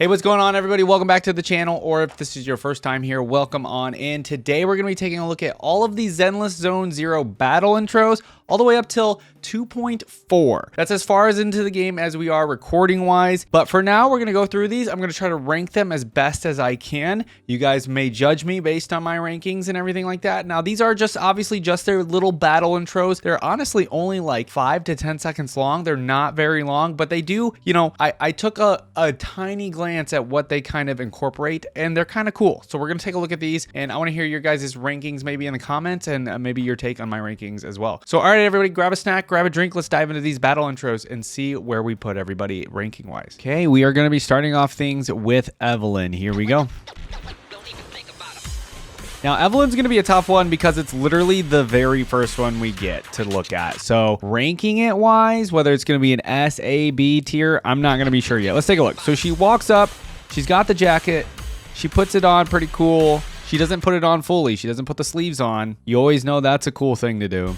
Hey, what's going on, everybody? Welcome back to the channel, or if this is your first time here, welcome on in. Today, we're going to be taking a look at all of these Zenless Zone Zero battle intros, all the way up till 2.4. That's as far as into the game as we are recording-wise. But for now, we're going to go through these. I'm going to try to rank them as best as I can. You guys may judge me based on my rankings and everything like that. Now, these are just obviously just their little battle intros. They're honestly only like 5 to 10 seconds long. They're not very long, but they do, you know, I took a tiny glance at what they kind of incorporate, and they're kind of cool. So we're going to take a look at these, and I want to hear your guys' rankings maybe in the comments, and maybe your take on my rankings as well. So all right, everybody, grab a snack, grab a drink. Let's dive into these battle intros and see where we put everybody ranking wise. Okay, we are going to be starting off things with Evelyn. Here we go. Now, Evelyn's going to be a tough one because it's literally the very first one we get to look at. So ranking it wise, whether it's going to be an S, A, B tier, I'm not going to be sure yet. Let's take a look. So she walks up, she's got the jacket, she puts it on pretty cool. She doesn't put it on fully. She doesn't put the sleeves on. You always know that's a cool thing to do.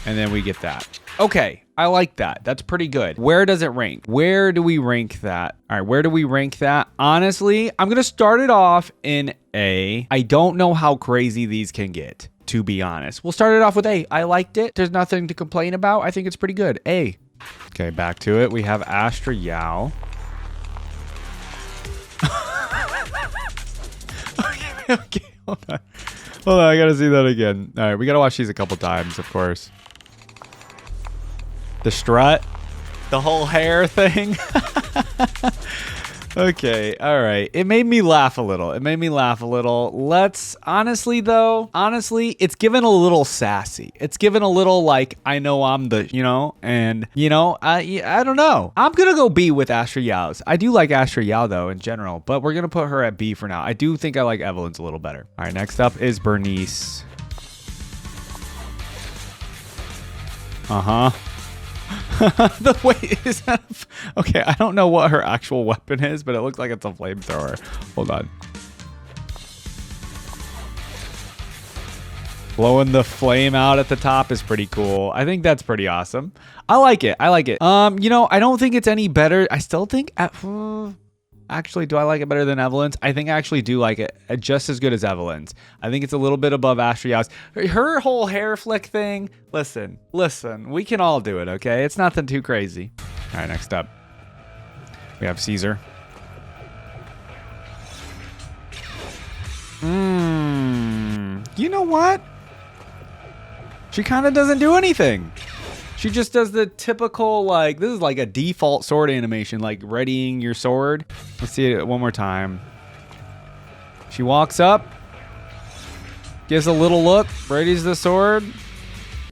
And then we get that. Okay, I like that. That's pretty good. Where does it rank? Where do we rank that? All right, where do we rank that? Honestly, I'm going to start it off in A. I don't know how crazy these can get, to be honest. We'll start it off with A. I liked it. There's nothing to complain about. I think it's pretty good. A. Okay, back to it. We have Astra Yao. Okay, hold on. Hold on, I got to see that again. All right, we got to watch these a couple times, of course. The strut, the whole hair thing. Okay, all right. It made me laugh a little. Let's, honestly, it's given a little sassy. It's given a little, like, I know I'm the, you know, and, you know, I don't know. I'm going to go B with Astra Yao's. I do like Astra Yao, though, in general, but we're going to put her at B for now. I do think I like Evelyn's a little better. All right, next up is Burnice. The way is that okay? I don't know what her actual weapon is, but it looks like it's a flamethrower. Hold on. Blowing the flame out at the top is pretty cool. I think that's pretty awesome. I like it. You know, I don't think it's any better. I still think actually, do I like it better than Evelyn's? I think I actually do like it just as good as Evelyn's. I think it's a little bit above Astra Yao's. Her whole hair flick thing, listen, we can all do it, okay? It's nothing too crazy. All right, next up, we have Caesar. You know what? She kind of doesn't do anything. She just does the typical, like, this is like a default sword animation, like readying your sword. Let's see it one more time. She walks up, gives a little look, readies the sword.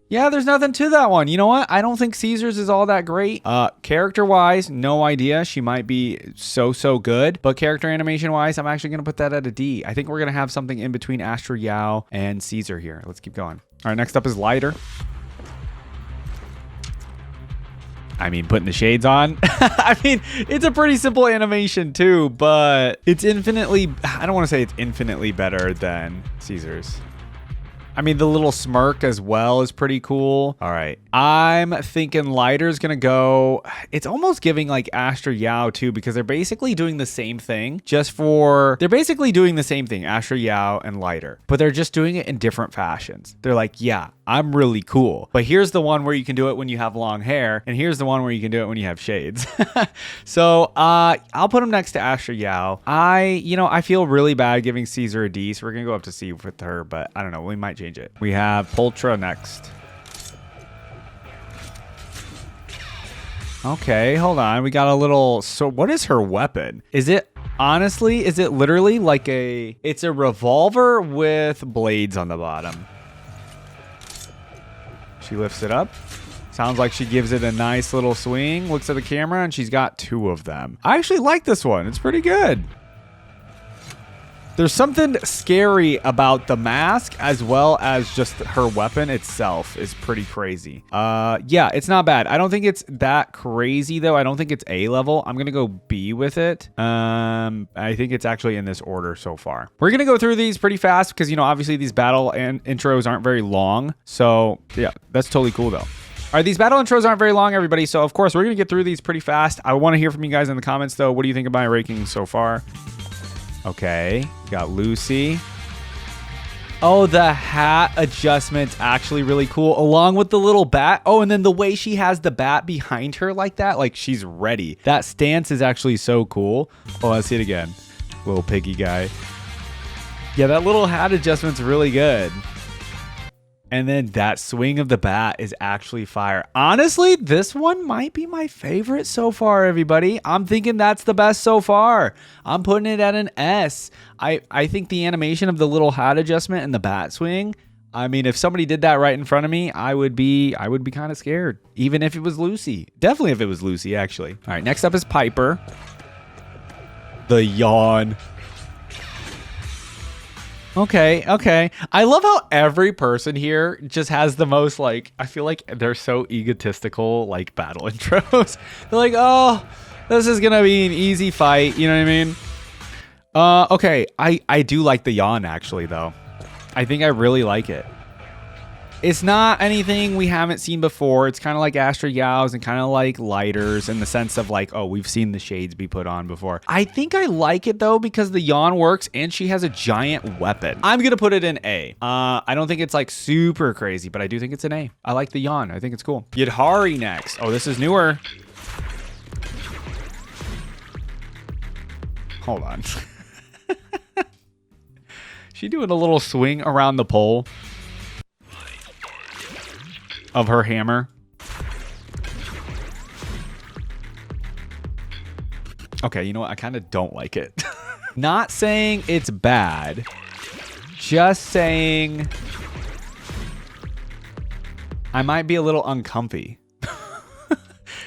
Yeah, there's nothing to that one. You know what? I don't think Caesar's is all that great. Character-wise, no idea. She might be so good. But character animation-wise, I'm actually going to put that at a D. I think we're going to have something in between Astra Yao and Caesar here. Let's keep going. All right, next up is Lighter. I mean, putting the shades on. I mean, it's a pretty simple animation too, but it's infinitely, I don't want to say it's infinitely better than Caesar's. I mean, the little smirk as well is pretty cool. All right. I'm thinking Lighter's going to go. It's almost giving like Astra Yao too, because they're basically doing the same thing they're basically doing the same thing, Astra Yao and Lighter, but they're just doing it in different fashions. They're like, yeah, I'm really cool, but here's the one where you can do it when you have long hair, and here's the one where you can do it when you have shades. So I'll put them next to Astra Yao. I feel really bad giving Caesar a D, so we're going to go up to C with her, but I don't know. We might change it. We have Pulchra next. Okay, hold on. We got a little... So what is her weapon? Is it literally like it's a revolver with blades on the bottom? She lifts it up. Sounds like she gives it a nice little swing. Looks at the camera, and she's got 2 of them. I actually like this one. It's pretty good. There's something scary about the mask, as well as just her weapon itself is pretty crazy. Yeah, it's not bad. I don't think it's that crazy, though. I don't think it's A level. I'm going to go B with it. I think it's actually in this order so far. We're going to go through these pretty fast because, you know, obviously these battle and intros aren't very long. So, yeah, that's totally cool, though. All right, these battle intros aren't very long, everybody. So, of course, we're going to get through these pretty fast. I want to hear from you guys in the comments, though. What do you think of my ranking so far? Okay, got Lucy. Oh, the hat adjustment's actually really cool, along with the little bat. Oh, and then the way she has the bat behind her like that, like she's ready. That stance is actually so cool. Oh, let's see it again. Little piggy guy. Yeah, that little hat adjustment's really good. And then that swing of the bat is actually fire. Honestly, this one might be my favorite so far, everybody. I'm thinking that's the best so far. I'm putting it at an S. I think the animation of the little hat adjustment and the bat swing, I mean, if somebody did that right in front of me, I would be kind of scared. Even if it was Lucy. Definitely if it was Lucy, actually. All right, next up is Piper. The yawn. Okay. I love how every person here just has the most, like, I feel like they're so egotistical, like, battle intros. They're like, oh, this is going to be an easy fight. You know what I mean? Okay. I do like the yawn, actually, though. I think I really like it. It's not anything we haven't seen before. It's kind of like Astra Yao's and kind of like lighters in the sense of like, oh, we've seen the shades be put on before. I think I like it though because the yawn works and she has a giant weapon. I'm going to put it in A. I don't think it's like super crazy, but I do think it's an A. I like the yawn. I think it's cool. Yidhari next. Oh, this is newer. Hold on. She doing a little swing around the pole of her hammer. Okay, you know what? I kind of don't like it. Not saying it's bad. Just saying I might be a little uncomfy.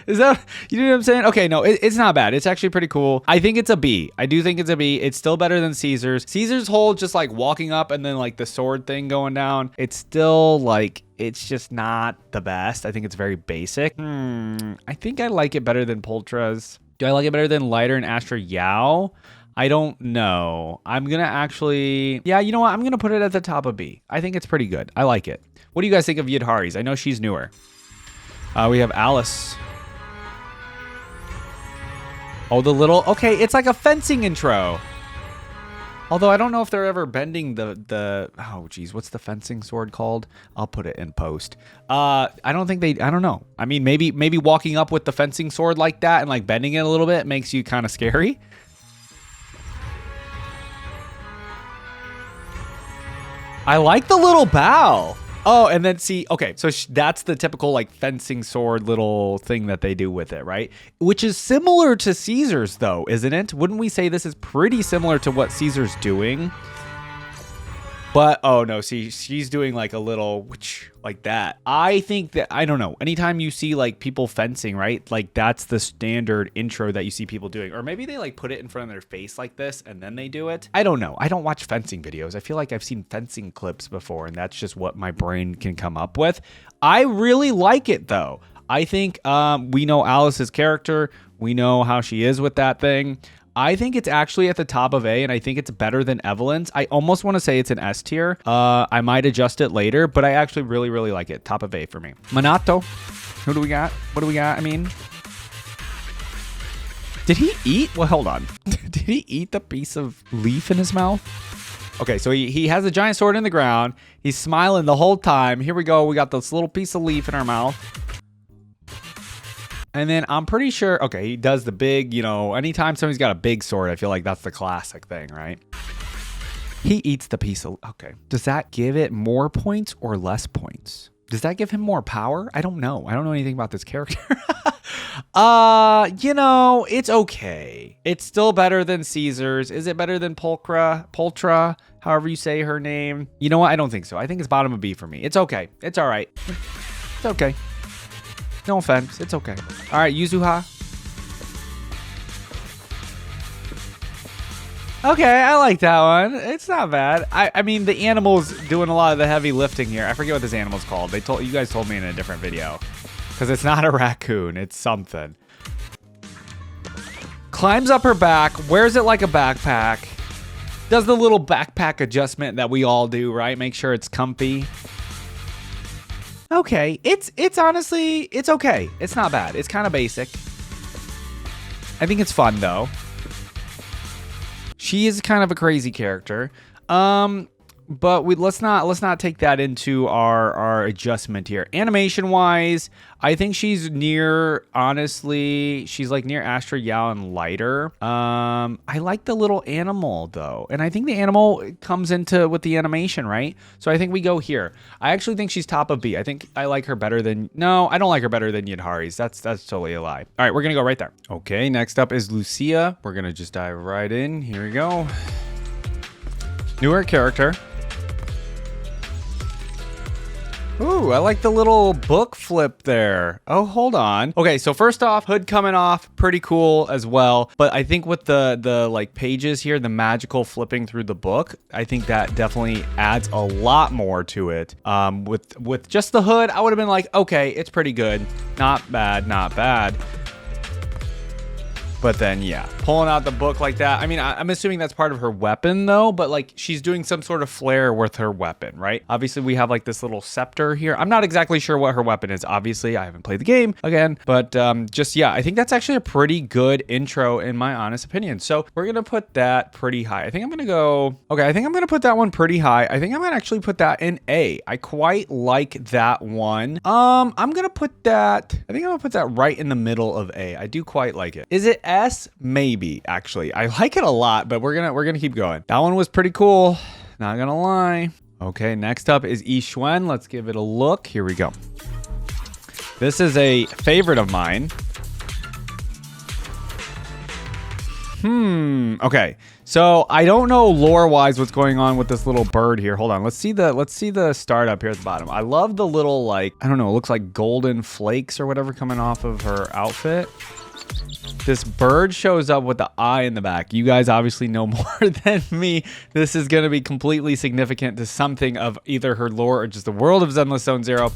Is that, you know what I'm saying? Okay, no, it's not bad. It's actually pretty cool. I think it's a B. I do think it's a B. It's still better than Caesar's. Caesar's whole just like walking up and then like the sword thing going down. It's still like, it's just not the best. I think it's very basic. I think I like it better than Pulchra's. Do I like it better than Lighter and Astra Yao? I don't know. I'm going to actually, yeah, you know what? I'm going to put it at the top of B. I think it's pretty good. I like it. What do you guys think of Yidhari's? I know she's newer. We have Alice. Oh, the little, okay, it's like a fencing intro. Although I don't know if they're ever bending the oh geez, what's the fencing sword called? I'll put it in post. I don't think I don't know. I mean, maybe walking up with the fencing sword like that and like bending it a little bit makes you kind of scary. I like the little bow. Oh, and then see, okay, so that's the typical like fencing sword little thing that they do with it, right? Which is similar to Caesar's though, isn't it? Wouldn't we say this is pretty similar to what Caesar's doing? But, oh no, see, she's doing like a little, like that. I think that, I don't know, anytime you see like people fencing, right? Like that's the standard intro that you see people doing. Or maybe they like put it in front of their face like this and then they do it. I don't know. I don't watch fencing videos. I feel like I've seen fencing clips before and that's just what my brain can come up with. I really like it though. I think we know Alice's character. We know how she is with that thing. I think it's actually at the top of A, and I think it's better than Evelyn's. I almost want to say it's an S tier. I might adjust it later, but I actually really, really like it. Top of A for me. Manato. Who do we got? What do we got? I mean, did he eat? Well, hold on. Did he eat the piece of leaf in his mouth? Okay, so he has a giant sword in the ground. He's smiling the whole time. Here we go. We got this little piece of leaf in our mouth. And then I'm pretty sure, okay, he does the big, you know, anytime somebody's got a big sword, I feel like that's the classic thing, right? He eats the piece of, okay. Does that give it more points or less points? Does that give him more power? I don't know. I don't know anything about this character. You know, it's okay. It's still better than Caesar's. Is it better than Pulchra, however you say her name? You know what? I don't think so. I think it's bottom of B for me. It's okay. It's all right. It's okay. No offense. It's okay. All right, Yuzuha. Okay, I like that one. It's not bad. I mean, the animal's doing a lot of the heavy lifting here. I forget what this animal's called. You guys told me in a different video. Because it's not a raccoon. It's something. Climbs up her back. Wears it like a backpack. Does the little backpack adjustment that we all do, right? Make sure it's comfy. Okay, it's honestly, it's okay. It's not bad. It's kind of basic. I think it's fun though. She is kind of a crazy character. But let's not take that into our adjustment here. Animation wise, I think she's near, honestly, she's like near Astra Yao and lighter. I like the little animal though. And I think the animal comes into with the animation, right? So I think we go here. I actually think she's top of B. I think I like her better than, no, I don't like her better than Yidhari's. That's totally a lie. All right, we're gonna go right there. Okay, next up is Lucia. We're gonna just dive right in. Here we go. Newer character. Ooh, I like the little book flip there. Oh, hold on. Okay, so first off, hood coming off, pretty cool as well. But I think with the like pages here, the magical flipping through the book, I think that definitely adds a lot more to it. With just the hood, I would have been like, okay, it's pretty good. Not bad, not bad. But then, yeah, pulling out the book like that. I mean, I'm assuming that's part of her weapon, though. But, like, she's doing some sort of flair with her weapon, right? Obviously, we have, like, this little scepter here. I'm not exactly sure what her weapon is. Obviously, I haven't played the game, again. But just, yeah, I think that's actually a pretty good intro, in my honest opinion. So we're going to put that pretty high. I think I'm going to go... Okay, I think I'm going to put that one pretty high. I think I'm going to actually put that in A. I quite like that one. I'm going to put that... I think I'm going to put that right in the middle of A. I do quite like it. Is it S? Maybe, actually. I like it a lot, but we're gonna keep going. That one was pretty cool, not gonna lie. Okay, next up is Yixuan. Let's give it a look. Here we go. This is a favorite of mine. Okay. So I don't know lore-wise what's going on with this little bird here. Hold on. Let's see the start up here at the bottom. I love the little, like, I don't know, it looks like golden flakes or whatever coming off of her outfit. This bird shows up with the eye in the back. You guys obviously know more than me. This is going to be completely significant to something of either her lore or just the world of Zenless Zone Zero.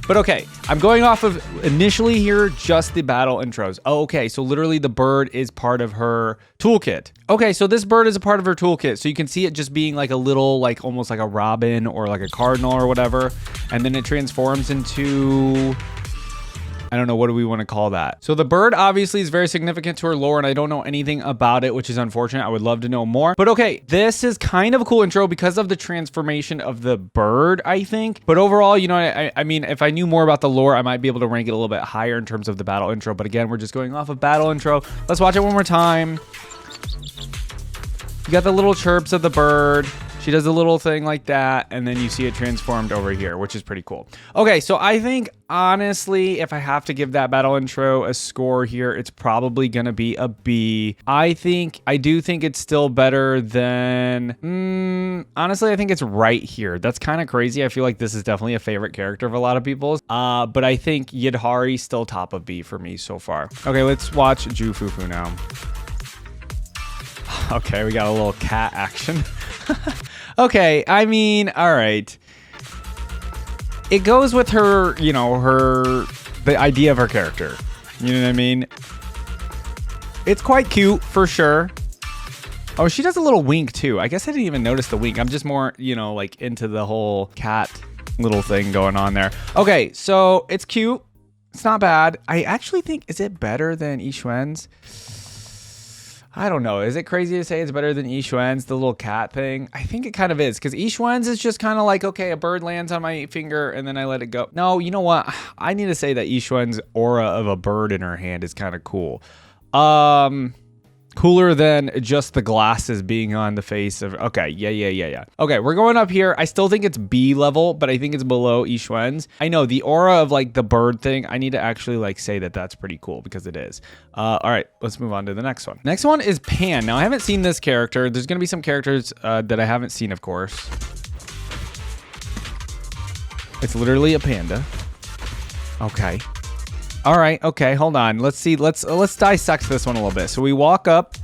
But okay, I'm going off of initially here just the battle intros. Oh, okay, so literally the bird is part of her toolkit. Okay, so this bird is a part of her toolkit. So you can see it just being like a little, like almost like a robin or like a cardinal or whatever. And then it transforms into... I don't know, what do we want to call that? So the bird obviously is very significant to her lore, and I don't know anything about it, which is unfortunate. I would love to know more. But okay, this is kind of a cool intro because of the transformation of the bird, I think. But overall, you know, I mean, if I knew more about the lore, I might be able to rank it a little bit higher in terms of the battle intro. But again, we're just going off of battle intro. Let's watch it one more time. You got the little chirps of the bird. She does a little thing like that, and then you see it transformed over here, which is pretty cool. Okay, so I think, honestly, if I have to give that battle intro a score here, it's probably going to be a B. I do think it's still better than... honestly, I think it's right here. That's kind of crazy. I feel like this is definitely a favorite character of a lot of people's. But I think Yidhari still top of B for me so far. Okay, let's watch FuFu now. Okay, we got a little cat action. Okay, I mean, all right. It goes with her, you know, the idea of her character. You know what I mean? It's quite cute, for sure. Oh, she does a little wink, too. I guess I didn't even notice the wink. I'm just more, you know, like, into the whole cat little thing going on there. Okay, so it's cute. It's not bad. I actually think, is it better than Yixuan's? I don't know. Is it crazy to say it's better than Yixuan's, the little cat thing? I think it kind of is, because Yixuan's is just kind of like, okay, a bird lands on my finger and then I let it go. No, you know what? I need to say that Yixuan's aura of a bird in her hand is kind of cool. Cooler than just the glasses being on the face of... Okay, yeah. Okay, we're going up here. I still think it's B level, but I think it's below Yixuan's. I know, the aura of, like, the bird thing, I need to actually, like, say that that's pretty cool, because it is. All right, let's move on to the next one. Next one is Pan. Now, I haven't seen this character. There's going to be some characters that I haven't seen, of course. It's literally a panda. Okay. All right, okay, hold on. Let's see. Let's dissect this one a little bit. So we walk up,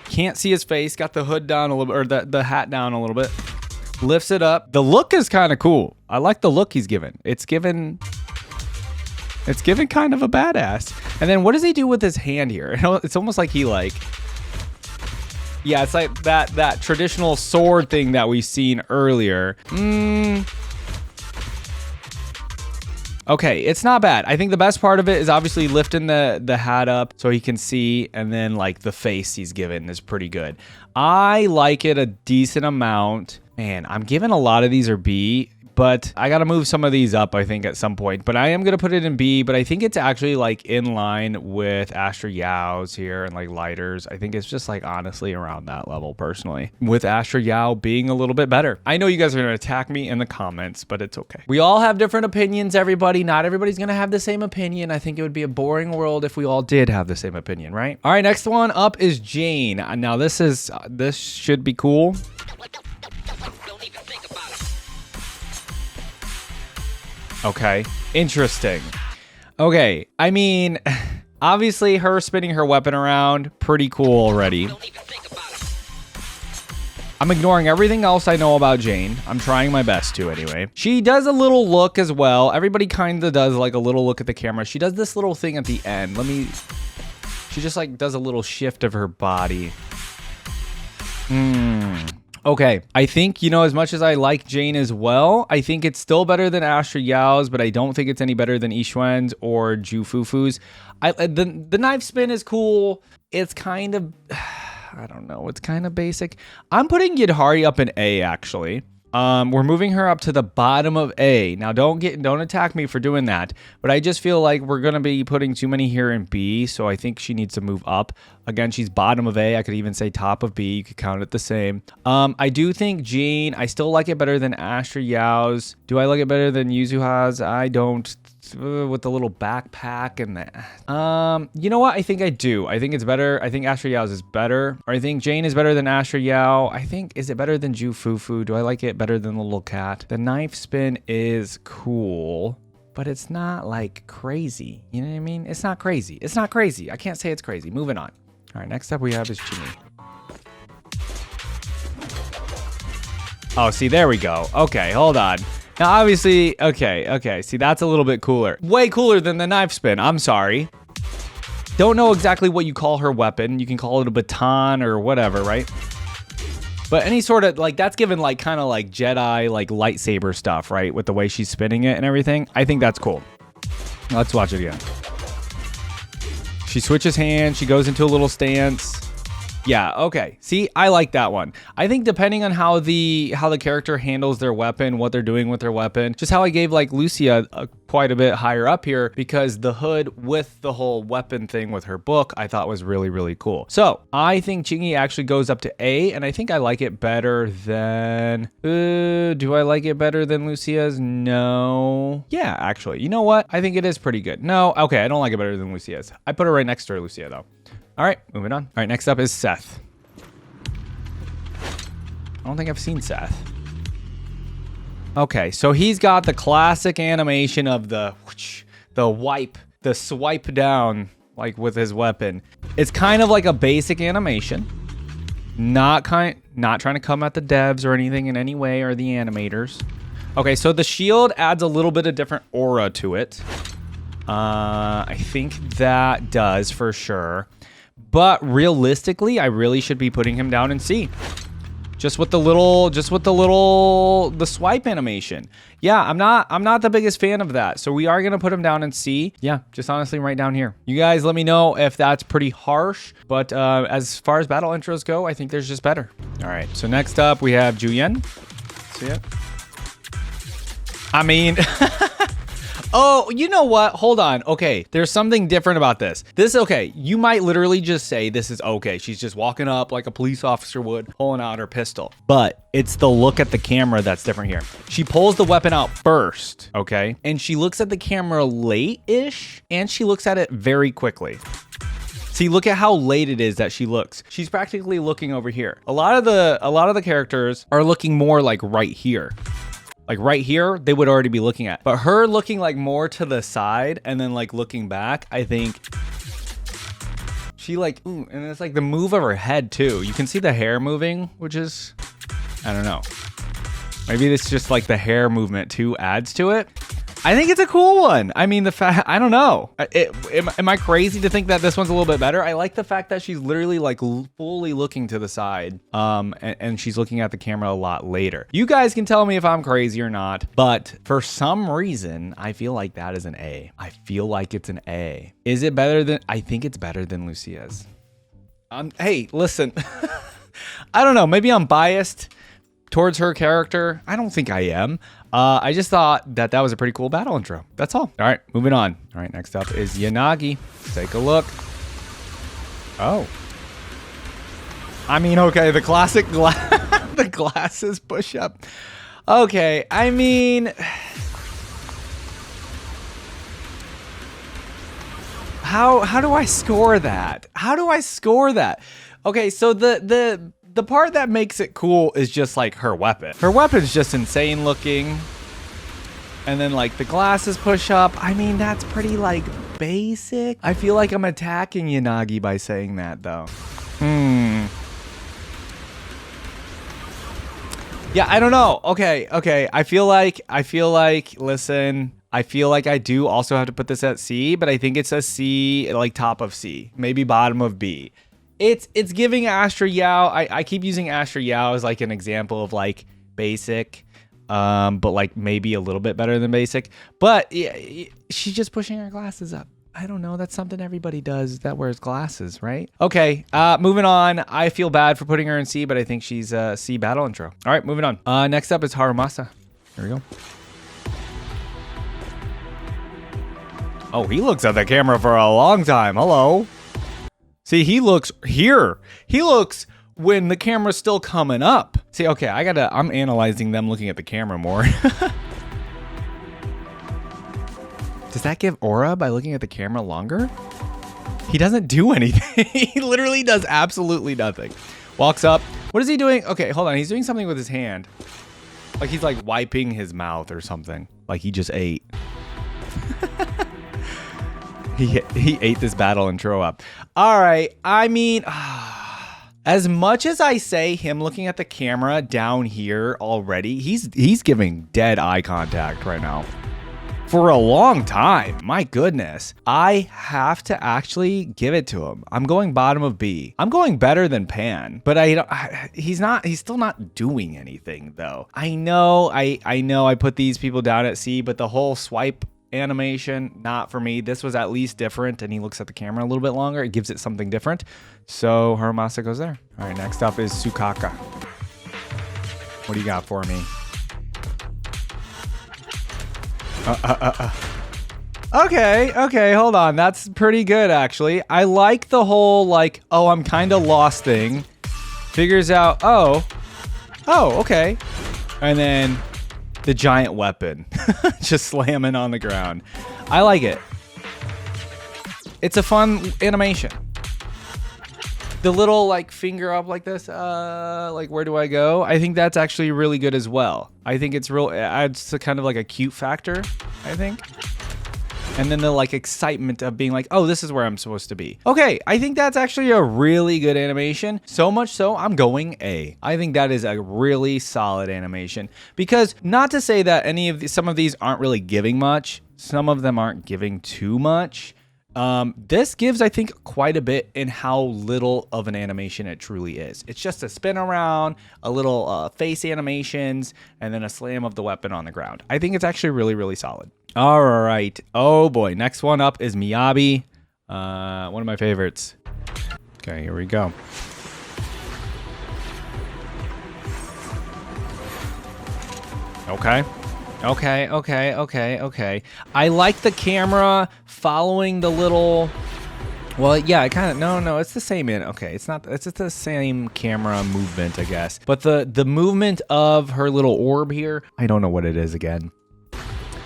can't see his face, got the hood down a little bit, or the hat down a little bit. Lifts it up. The look is kind of cool. I like the look he's given. It's given kind of a badass. And then what does he do with his hand here? It's almost like he like... Yeah, it's like that traditional sword thing that we've seen earlier. Okay, it's not bad. I think the best part of it is obviously lifting the hat up so he can see, and then like the face he's given is pretty good. I like it a decent amount. Man, I'm giving a lot of these are B, but I got to move some of these up, I think, at some point. But I am going to put it in B, but I think it's actually like in line with Astra Yao's here and like Lighters. I think it's just like honestly around that level personally, with Astra Yao being a little bit better. I know you guys are going to attack me in the comments, but it's okay. We all have different opinions, everybody. Not everybody's going to have the same opinion. I think it would be a boring world if we all did have the same opinion, right? All right, next one up is Jane. Now this should be cool. Okay, interesting. Okay, I mean, obviously her spinning her weapon around, pretty cool already. I'm ignoring everything else I know about Jane. I'm trying my best to anyway. She does a little look as well. Everybody kind of does like a little look at the camera. She does this little thing at the end. She just like does a little shift of her body. Okay, I think, you know, as much as I like Jane as well, I think it's still better than Astra Yao's, but I don't think it's any better than Yixuan's or Zhu FuFu's. The knife spin is cool. It's kind of, I don't know, it's kind of basic. I'm putting Yidhari up in A, actually. We're moving her up to the bottom of A. Now, don't attack me for doing that, but I just feel like we're going to be putting too many here in B, so I think she needs to move up. Again, she's bottom of A. I could even say top of B. You could count it the same. I do think Jane, I still like it better than Astra Yao's. Do I like it better than Yuzuha's? I don't. With the little backpack and the you know what, I think I do. I think it's better. I think Astra Yao's is better, or I think Jane is better than Astra Yao. I think, is it better than Zhu FuFu? Do I like it better than the little cat? The knife spin is cool, but it's not like crazy, you know what I mean? It's not crazy. I can't say it's crazy. Moving on. All right, next up we have is Qingyi. Oh, see, there we go. Okay, hold on. Now, obviously, okay. See, that's a little bit cooler. Way cooler than the knife spin. I'm sorry. Don't know exactly what you call her weapon. You can call it a baton or whatever, right? But any sort of, like, that's given, like, kind of like Jedi, like, lightsaber stuff, right? With the way she's spinning it and everything. I think that's cool. Let's watch it again. She switches hands. She goes into a little stance. Yeah, okay. See, I like that one. I think depending on how the character handles their weapon, what they're doing with their weapon, just how I gave like Lucia quite a bit higher up here, because the hood with the whole weapon thing with her book, I thought was really, really cool. So I think Qingyi actually goes up to A, and I think I like it better than, do I like it better than Lucia's? No. Yeah, actually, you know what? I think it is pretty good. No, okay, I don't like it better than Lucia's. I put her right next to her, Lucia, though. All right, moving on. All right, next up is Seth. I don't think I've seen Seth. Okay, so he's got the classic animation of the swipe down, like with his weapon. It's kind of like a basic animation. Not trying to come at the devs or anything in any way, or the animators. Okay, so the shield adds a little bit of different aura to it. I think that does for sure. But realistically, I really should be putting him down in C. Just with the swipe animation. Yeah, I'm not the biggest fan of that. So we are going to put him down in C. Yeah, just honestly right down here. You guys let me know if that's pretty harsh. But as far as battle intros go, I think there's just better. All right, so next up we have Zhu Yuan. See it? I mean... Oh, you know what? Hold on. Okay, there's something different about this. Okay, you might literally just say this is okay. She's just walking up like a police officer would, pulling out her pistol. But it's the look at the camera that's different here. She pulls the weapon out first, okay? And she looks at the camera late-ish, and she looks at it very quickly. See, look at how late it is that she looks. She's practically looking over here. A lot of the characters are looking more like right here. Like right here, they would already be looking at. But her looking like more to the side and then like looking back, I think she like, ooh, and it's like the move of her head too. You can see the hair moving, which is, I don't know. Maybe it's just like the hair movement too adds to it. I think it's a cool one. I mean, the fact, I don't know. Am I crazy to think that this one's a little bit better? I like the fact that she's literally like fully looking to the side. And she's looking at the camera a lot later. You guys can tell me if I'm crazy or not, but for some reason, I feel like that is an A. I feel like it's an A. Is it better than, I think it's better than Lucia's. Hey, listen, I don't know. Maybe I'm biased towards her character. I don't think I am. I just thought that was a pretty cool battle intro. That's all. All right, moving on. All right, next up is Yanagi. Take a look. Oh. I mean, okay, the classic the glasses push up. Okay, I mean, how do I score that? How do I score that? Okay, so the part that makes it cool is just like her weapon. Her weapon's just insane looking. And then like the glasses push up. I mean, that's pretty like basic. I feel like I'm attacking Yanagi by saying that though. Yeah, I don't know. Okay. I feel like, listen, I feel like I do also have to put this at C, but I think it's a C, like top of C, maybe bottom of B. It's giving Astra Yao. I keep using Astra Yao as like an example of like basic, but like maybe a little bit better than basic. But yeah, she's just pushing her glasses up. I don't know. That's something everybody does that wears glasses, right? Okay, moving on. I feel bad for putting her in C, but I think she's a C battle intro. All right, moving on. Next up is Harumasa. Here we go. Oh, he looks at the camera for a long time. Hello. See, he looks here. He looks when the camera's still coming up. See, okay, I'm analyzing them looking at the camera more. Does that give aura by looking at the camera longer? He doesn't do anything. He literally does absolutely nothing. Walks up. What is he doing? Okay, hold on. He's doing something with his hand. Like he's like wiping his mouth or something. Like he just ate. He ate this battle intro up. All right. I mean, as much as I say him looking at the camera down here already, he's giving dead eye contact right now. For a long time. My goodness. I have to actually give it to him. I'm going bottom of B. I'm going better than Pan, but he's still not doing anything though. I know I put these people down at C, but the whole swipe animation, not for me. This was at least different, and he looks at the camera a little bit longer. It gives it something different. So Harumasa goes there. All right, next up is Soukaku. What do you got for me? Okay, hold on. That's pretty good, actually. I like the whole, like, oh, I'm kind of lost thing. Figures out, oh, okay. And then the giant weapon just slamming on the ground. I like it. It's a fun animation. The little like finger up like this, like where do I go? I think that's actually really good as well. I think it's real, it adds to kind of like a cute factor, I think. And then the like excitement of being like, oh, this is where I'm supposed to be. Okay, I think that's actually a really good animation. So much so, I'm going A. I think that is a really solid animation. Because not to say that some of these aren't really giving much. Some of them aren't giving too much. This gives, I think, quite a bit in how little of an animation it truly is. It's just a spin around, a little face animations, and then a slam of the weapon on the ground. I think it's actually really, really solid. All right. Oh, boy. Next one up is Miyabi. One of my favorites. Okay, here we go. Okay. I like the camera following the little, well, yeah, I kind of, no, it's the same okay, it's just the same camera movement, I guess. But the movement of her little orb here, I don't know what it is again.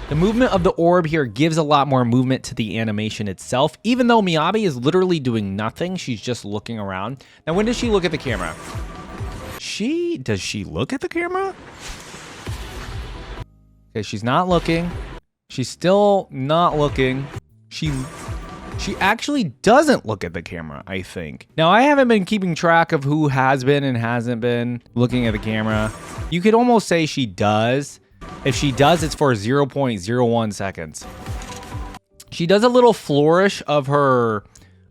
The movement of the orb here gives a lot more movement to the animation itself, even though Miyabi is literally doing nothing. She's just looking around. Now, when does she look at the camera? Does she look at the camera? Okay, she's not looking. She's still not looking. She actually doesn't look at the camera, I think. Now, I haven't been keeping track of who has been and hasn't been looking at the camera. You could almost say she does, If she does, it's for 0.01 seconds. She does a little flourish of her,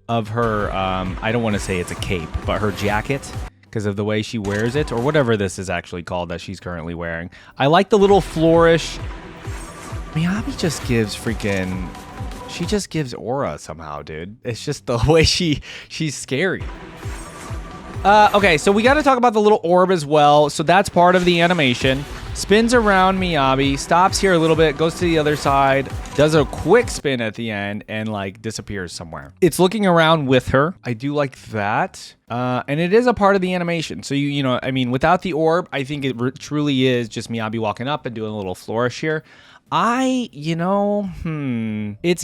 I don't want to say it's a cape, but her jacket, because of the way she wears it, or whatever this is actually called that she's currently wearing. I like the little flourish. Miyabi just gives freaking, she just gives aura somehow, dude. It's just the way she's scary. Okay, so we got to talk about the little orb as well. So that's part of the animation. Spins around Miyabi, stops here a little bit, goes to the other side, does a quick spin at the end, and like disappears somewhere. It's looking around with her. I do like that. And it is a part of the animation. So you know, I mean, without the orb, I think it truly is just Miyabi walking up and doing a little flourish here. It's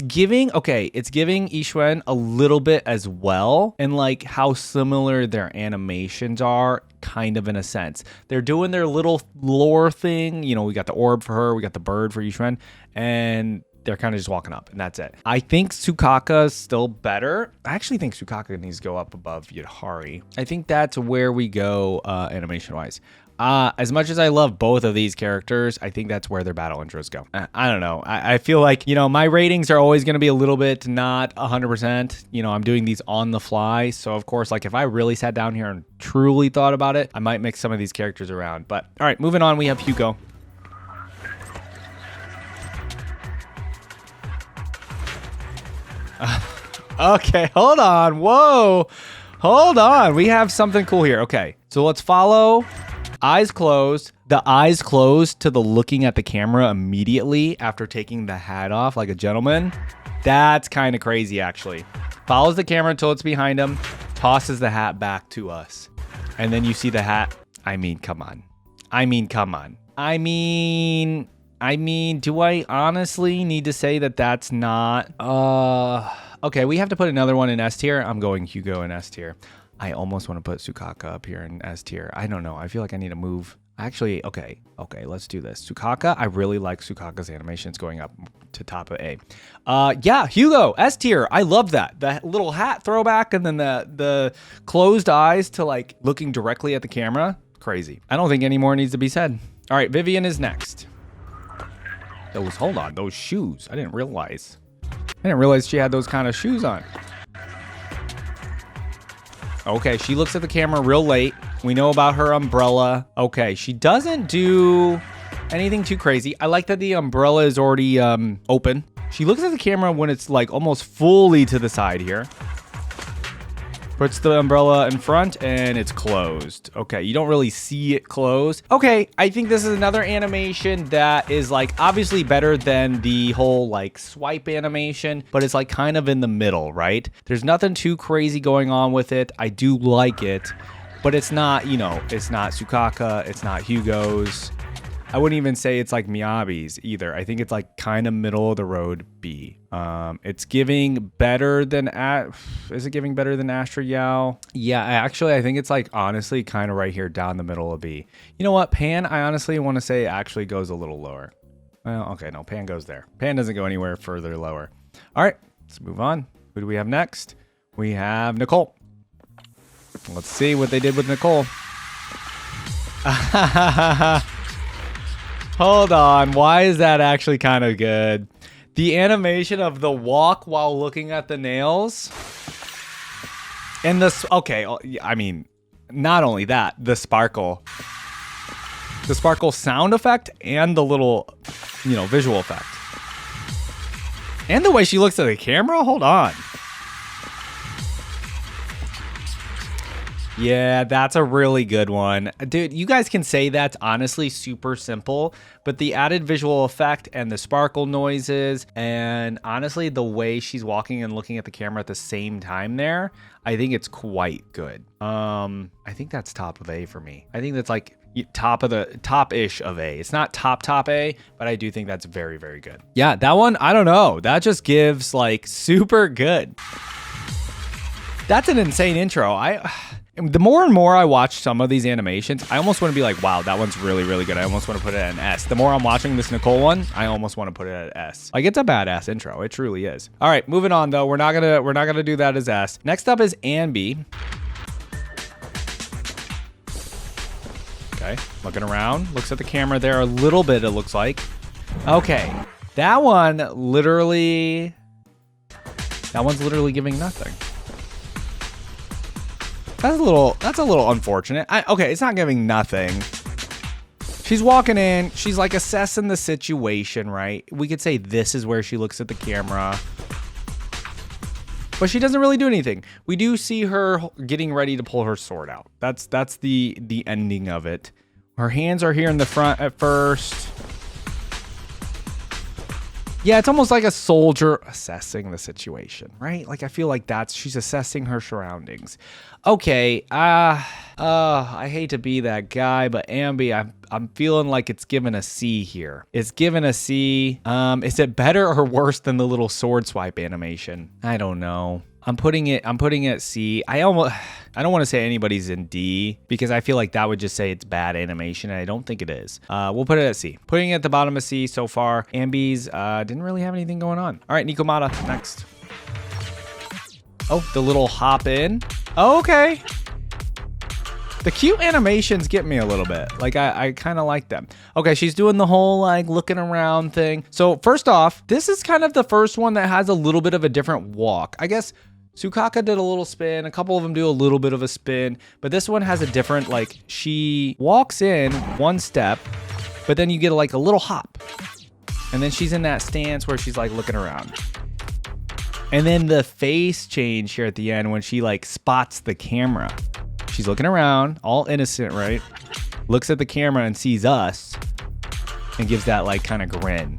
giving Yixuan a little bit as well, and like how similar their animations are, kind of in a sense. They're doing their little lore thing. You know, we got the orb for her, we got the bird for Yixuan, and they're kind of just walking up, and that's it. I think Soukaku is still better. I actually think Soukaku needs to go up above Yidhari. I think that's where we go animation-wise. As much as I love both of these characters, I think that's where their battle intros go. I don't know. I feel like, you know, my ratings are always going to be a little bit not 100%. You know, I'm doing these on the fly. So, of course, like if I really sat down here and truly thought about it, I might mix some of these characters around. But all right, moving on, we have Hugo. Okay, hold on. Whoa. Hold on. We have something cool here. Okay, so let's follow. Eyes closed. The eyes closed to the looking at the camera immediately after taking the hat off like a gentleman. That's kind of crazy, actually. Follows the camera until it's behind him. Tosses the hat back to us. And then you see the hat. I mean, come on. Do I honestly need to say that that's not... Okay, we have to put another one in S tier. I'm going Hugo in S tier. I almost want to put Soukaku up here in S tier. I don't know. I feel like I need to move. Actually, okay, let's do this. Soukaku, I really like Soukaku's animations going up to top of A. Yeah, Hugo, S tier. I love that. The little hat throwback and then the closed eyes to like looking directly at the camera. Crazy. I don't think any more needs to be said. All right, Vivian is next. Hold on, those shoes. I didn't realize she had those kind of shoes on. Okay, she looks at the camera real late. We know about her umbrella. Okay, she doesn't do anything too crazy. I like that the umbrella is already open. She looks at the camera when it's like almost fully to the side here. Puts the umbrella in front and it's closed. Okay, you don't really see it close. Okay, I think this is another animation that is like obviously better than the whole like swipe animation, but it's like kind of in the middle, right? There's nothing too crazy going on with it. I do like it, but it's not, you know, it's not Soukaku, it's not Hugo's. I wouldn't even say it's like Miyabi's either. I think it's like kind of middle of the road B. It's giving better than is it giving better than Astra Yao? Yeah, actually I think it's like honestly kind of right here down the middle of B. You know what? Pan, I honestly want to say actually goes a little lower. Well, okay, no, Pan goes there. Pan doesn't go anywhere further lower. All right, let's move on. Who do we have next? We have Nicole. Let's see what they did with Nicole. Hold on, why is that actually kind of good? The animation of the walk while looking at the nails. And this, okay, I mean, not only that, the sparkle sound effect and the little, you know, visual effect. And the way she looks at the camera, hold on. Yeah, that's a really good one. Dude, you guys can say that's honestly super simple, but the added visual effect and the sparkle noises and honestly the way she's walking and looking at the camera at the same time there, I think it's quite good. I think that's top of A for me. I think that's like top-ish of A. It's not top A, but I do think that's very, very good. Yeah, that one, I don't know. That just gives like super good. That's an insane intro. The more and more I watch some of these animations, I almost want to be like, wow, that one's really, really good. I almost want to put it at an S. The more I'm watching this Nicole one, I almost want to put it at S. Like, it's a badass intro. It truly is. All right, moving on though. We're not gonna do that as S. Next up is Anby. Okay, looking around. Looks at the camera there a little bit, it looks like. Okay, that one's literally giving nothing. That's a little unfortunate. Okay, it's not giving nothing. She's walking in. She's like assessing the situation, right? We could say this is where she looks at the camera. But she doesn't really do anything. We do see her getting ready to pull her sword out. That's the ending of it. Her hands are here in the front at first. Yeah, it's almost like a soldier assessing the situation, right? Like I feel like she's assessing her surroundings. Okay, I hate to be that guy, but Anby, I'm feeling like it's given a C here. It's given a C. Is it better or worse than the little sword swipe animation? I don't know. I'm putting it C. I don't want to say anybody's in D because I feel like that would just say it's bad animation, and I don't think it is. We'll put it at C. Putting it at the bottom of C so far. Anby's didn't really have anything going on. All right, Nekomata next. Oh, the little hop in. Oh, okay. The cute animations get me a little bit. Like I kind of like them. Okay, she's doing the whole like looking around thing. So first off, this is kind of the first one that has a little bit of a different walk. I guess Soukaku did a little spin. A couple of them do a little bit of a spin, but this one has a different, like she walks in one step, but then you get like a little hop. And then she's in that stance where she's like looking around. And then the face change here at the end when she like spots the camera. She's looking around, all innocent, right? Looks at the camera and sees us and gives that like kind of grin.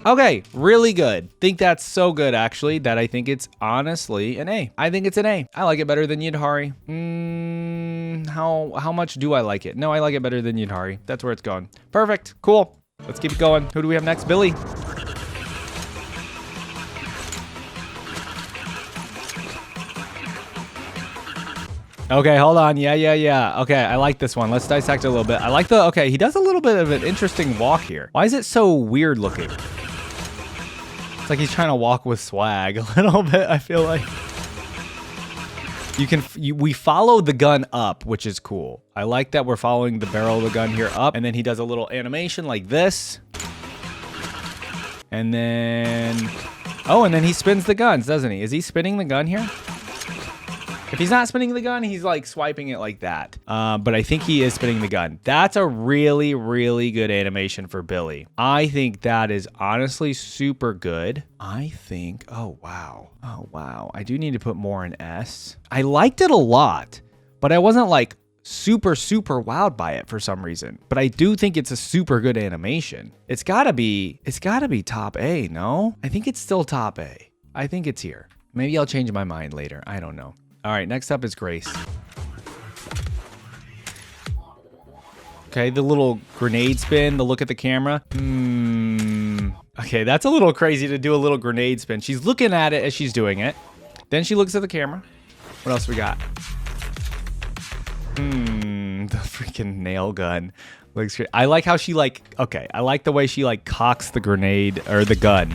Okay, really good. Think that's so good actually that I think it's honestly an A. I think it's an A. I like it better than Yidhari. How much do I like it? No, I like it better than Yidhari. That's where it's going. Perfect, cool. Let's keep it going. Who do we have next? Billy. Okay, hold on. Yeah. Okay, I like this one. Let's dissect it a little bit. I like okay, he does a little bit of an interesting walk here. Why is it so weird looking? It's like he's trying to walk with swag a little bit, I feel like. We follow the gun up, which is cool. I like that we're following the barrel of the gun here up, and then he does a little animation like this. And then, oh, and then he spins the guns, doesn't he? Is he spinning the gun here? If he's not spinning the gun, he's like swiping it like that. But I think he is spinning the gun. That's a really, really good animation for Billy. I think that is honestly super good. I think, oh wow. I do need to put more in S. I liked it a lot, but I wasn't like super wowed by it for some reason. But I do think it's a super good animation. It's gotta be top A, no? I think it's still top A. I think it's here. Maybe I'll change my mind later. I don't know. All right, next up is Grace. Okay, the little grenade spin, the look at the camera. Okay, that's a little crazy to do a little grenade spin. She's looking at it as she's doing it. Then she looks at the camera. What else we got? The freaking nail gun. Looks great. I like how she like, okay, I like the way she like cocks the grenade or the gun.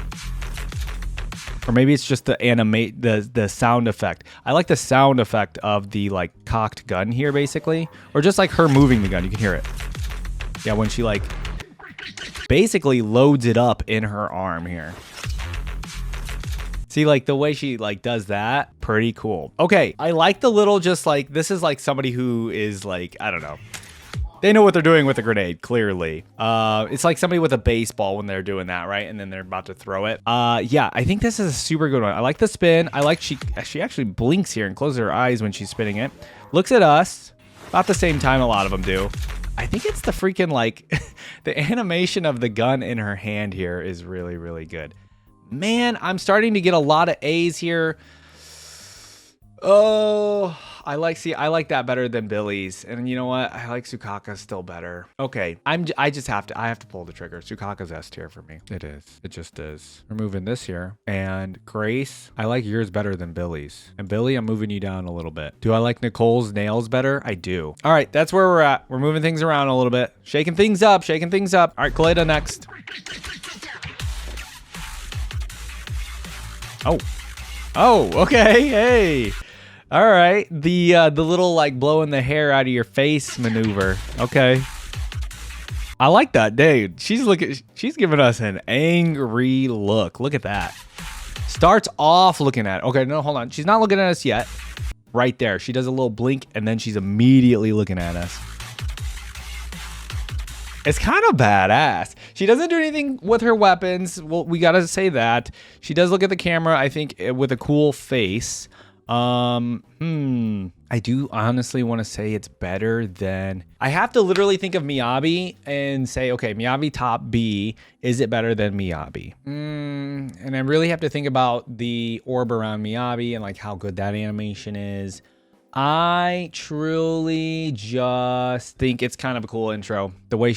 Or maybe it's just the sound effect. I like the sound effect of the like cocked gun here basically. Or just like her moving the gun, you can hear it. Yeah, when she like basically loads it up in her arm here. See, like the way she like does that, pretty cool. Okay, I like the little just like, this is like somebody who is like, I don't know. They know what they're doing with a grenade, clearly. It's like somebody with a baseball when they're doing that, right? And then they're about to throw it. Yeah, I think this is a super good one. I like the spin. I like she actually blinks here and closes her eyes when she's spinning it. Looks at us. About the same time a lot of them do. I think it's the freaking like, the animation of the gun in her hand here is really, really good. Man, I'm starting to get a lot of A's here. Oh, I like that better than Billy's. And you know what? I like Soukaku still better. Okay, I have to pull the trigger. Soukaku's S tier for me. It is. It just is. We're moving this here. And Grace, I like yours better than Billy's. And Billy, I'm moving you down a little bit. Do I like Nicole's nails better? I do. All right, that's where we're at. We're moving things around a little bit. Shaking things up. All right, Koleda next. Oh, okay. Hey. All right, the little like blowing the hair out of your face maneuver. Okay. I like that, dude. She's giving us an angry look. Look at that. Starts off looking at, okay, no, hold on. She's not looking at us yet. Right there. She does a little blink and then she's immediately looking at us. It's kind of badass. She doesn't do anything with her weapons. Well, we got to say that. She does look at the camera, I think, with a cool face. I do honestly want to say it's better than... I have to literally think of Miyabi and say, okay, Miyabi top B. Is it better than Miyabi? And I really have to think about the orb around Miyabi and like how good that animation is. I truly just think it's kind of a cool intro. The way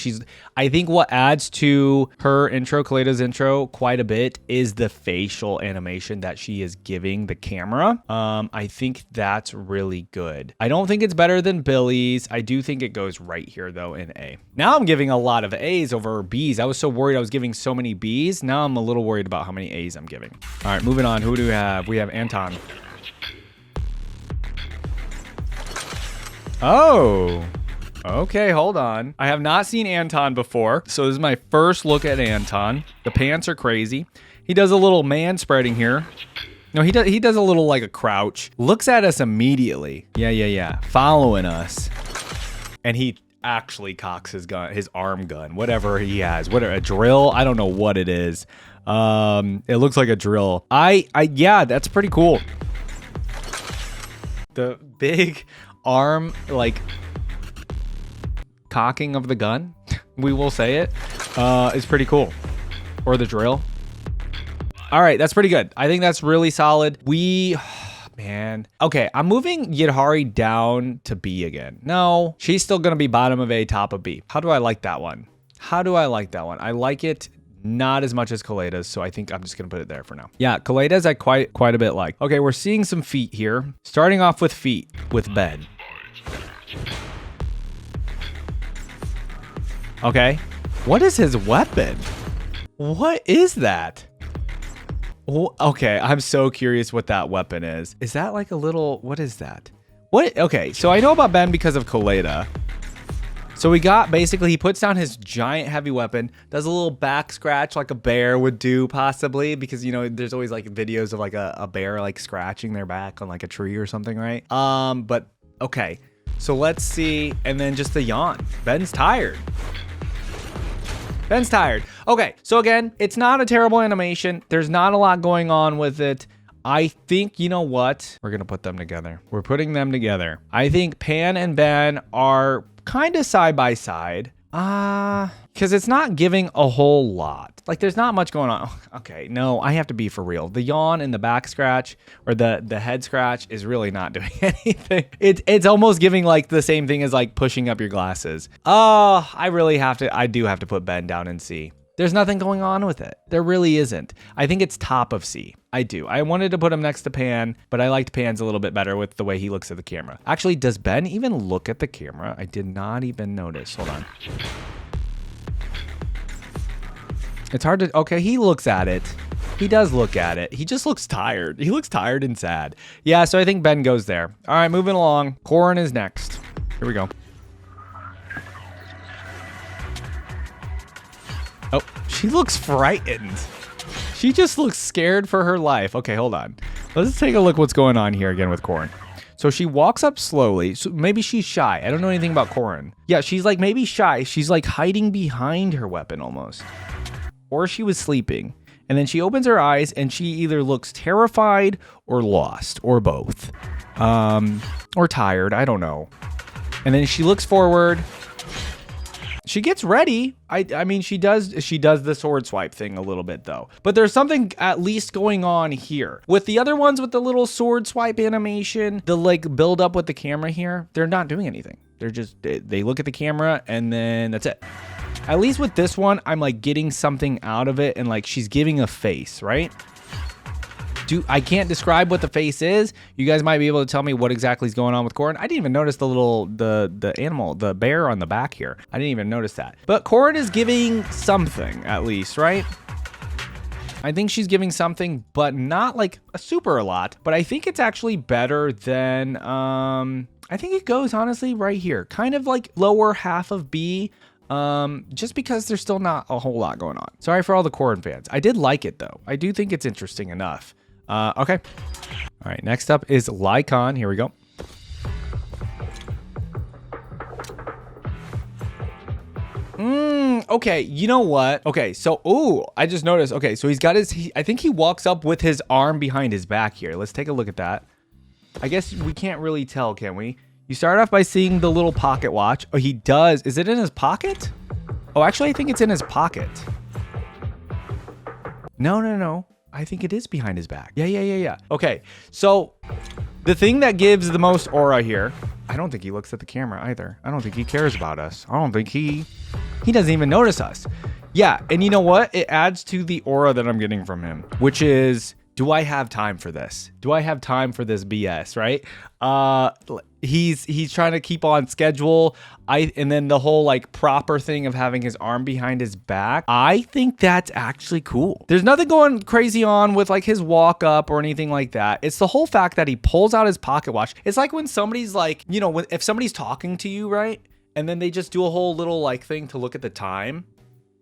I think what adds to her intro, Koleda's intro, quite a bit is the facial animation that she is giving the camera. I think that's really good. I don't think it's better than Billy's. I do think it goes right here though in A. Now I'm giving a lot of A's over B's. I was so worried I was giving so many B's. Now I'm a little worried about how many A's I'm giving. All right, moving on. Who do we have? We have Anton. Oh, okay, hold on. I have not seen Anton before, so this is my first look at Anton. The pants are crazy. He does a little man spreading here. No, he does a little like a crouch. Looks at us immediately. Yeah. Following us. And he actually cocks his gun, his arm gun, whatever he has. What a drill? I don't know what it is. It looks like a drill. Yeah, that's pretty cool. The big arm like cocking of the gun, we will say it, is pretty cool. Or the drill. All right, that's pretty good. I think that's really solid. Man. Okay, I'm moving Yidhari down to B again. No, she's still gonna be bottom of A, top of B. How do I like that one? I like it not as much as Koleda's, so I think I'm just gonna put it there for now. Yeah, Koleda's I quite a bit like. Okay, we're seeing some feet here. Starting off with feet with Ben. Okay, what is his weapon? What is that? Okay, I'm so curious what that weapon is. Is that like a little, what is that? What? Okay, so I know about Ben because of Koleda. So we got, basically, he puts down his giant heavy weapon, does a little back scratch like a bear would do possibly, because, you know, there's always like videos of like a bear like scratching their back on like a tree or something, right? But okay, so let's see, and then just the yawn. Ben's tired. Okay, so again, it's not a terrible animation. There's not a lot going on with it. I think, you know what? We're gonna put them together. We're putting them together. I think Pan and Ben are kind of side by side. Because it's not giving a whole lot. Like, there's not much going on. Okay, no, I have to be for real. The yawn and the back scratch, or the head scratch, is really not doing anything. It's almost giving like the same thing as like pushing up your glasses. Oh, I do have to put Ben down in C. There's nothing going on with it. There really isn't. I think it's top of C. I do. I wanted to put him next to Pan, but I liked Pan's a little bit better with the way he looks at the camera. Actually, does Ben even look at the camera? I did not even notice. Hold on. It's hard to... Okay, he looks at it. He does look at it. He just looks tired. He looks tired and sad. Yeah, so I think Ben goes there. All right, moving along. Corin is next. Here we go. Oh, she looks frightened. She just looks scared for her life. Okay, hold on. Let's take a look what's going on here again with Corin. So she walks up slowly. So maybe she's shy. I don't know anything about Corin. Yeah, she's like maybe shy. She's like hiding behind her weapon almost. Or she was sleeping. And then she opens her eyes and she either looks terrified or lost or both. Or tired. I don't know. And then she looks forward. She gets ready. I mean, she does the sword swipe thing a little bit though. But there's something at least going on here. With the other ones with the little sword swipe animation, the like build up with the camera here, they're not doing anything. They're just, they look at the camera and then that's it. At least with this one, I'm like getting something out of it and like she's giving a face, right? I can't describe what the face is. You guys might be able to tell me what exactly is going on with Corin. I didn't even notice the little, the animal, the bear on the back here. I didn't even notice that. But Corin is giving something at least, right? I think she's giving something, but not like a super a lot. But I think it's actually better than, I think it goes honestly right here. Kind of like lower half of B. Just because there's still not a whole lot going on. Sorry for all the Corin fans. I did like it though. I do think it's interesting enough. Okay. All right, next up is Lycaon. Here we go. Okay, you know what? Okay, so, ooh, I just noticed. Okay, so he's got his, I think he walks up with his arm behind his back here. Let's take a look at that. I guess we can't really tell, can we? You start off by seeing the little pocket watch. Oh, he does. Is it in his pocket? Oh, actually, I think it's in his pocket. No. I think it is behind his back. Yeah. Okay, so the thing that gives the most aura here, I don't think he looks at the camera either. I don't think he cares about us. I don't think he doesn't even notice us. Yeah, and you know what? It adds to the aura that I'm getting from him, which is, do I have time for this? Do I have time for this BS, right? He's trying to keep on schedule. And then the whole like proper thing of having his arm behind his back, I think that's actually cool. There's nothing going crazy on with like his walk up or anything like that. It's the whole fact that he pulls out his pocket watch. It's like when somebody's like, you know, if somebody's talking to you, right? And then they just do a whole little like thing to look at the time.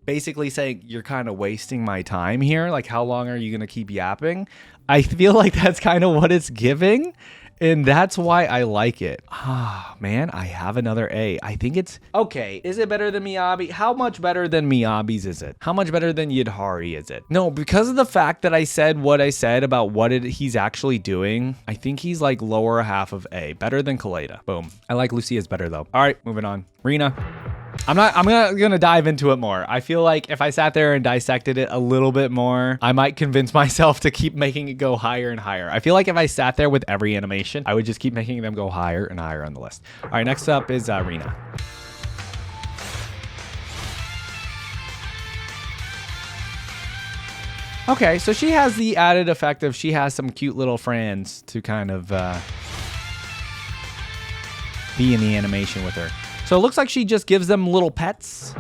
Basically saying, you're kind of wasting my time here. Like, how long are you going to keep yapping? I feel like that's kind of what it's giving. And that's why I like it. Ah, man, I have another A. I think it's okay. Is it better than Miyabi? How much better than Miyabi's is it? How much better than Yidhari is it? No, because of the fact that I said what I said about what he's actually doing, I think he's like lower half of A. Better than Koleda. Boom. I like Lucia's better though. All right, moving on. Rina. I'm gonna dive into it more. I feel like if I sat there and dissected it a little bit more, I might convince myself to keep making it go higher and higher. I feel like if I sat there with every animation, I would just keep making them go higher and higher on the list. All right, next up is Rina. Okay, so she has the added effect of she has some cute little friends to kind of be in the animation with her. So it looks like she just gives them little pets.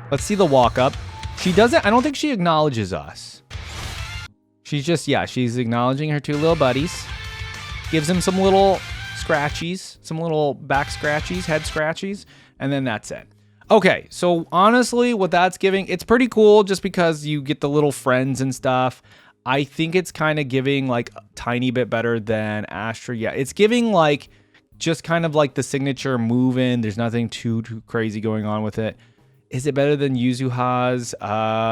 Let's see the walk up. She doesn't, I don't think she acknowledges us. She's just, yeah, she's acknowledging her two little buddies. Gives them some little scratchies, some little back scratchies, head scratchies, and then that's it. Okay, so honestly, what that's giving, it's pretty cool just because you get the little friends and stuff. I think it's kind of giving like a tiny bit better than Astra. Yeah, it's giving like, just kind of like the signature move in. There's nothing too crazy going on with it. Is it better than Yuzuha's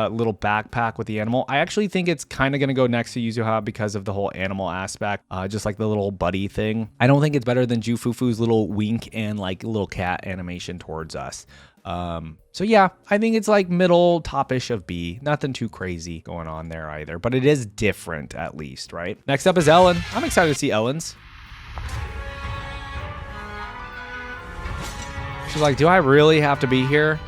little backpack with the animal? I actually think it's kind of going to go next to Yuzuha because of the whole animal aspect, just like the little buddy thing. I don't think it's better than FuFu's little wink and like little cat animation towards us. So yeah, I think it's like middle top-ish of B. Nothing too crazy going on there either, but it is different at least, right? Next up is Ellen. I'm excited to see Ellen's. She's like, do I really have to be here?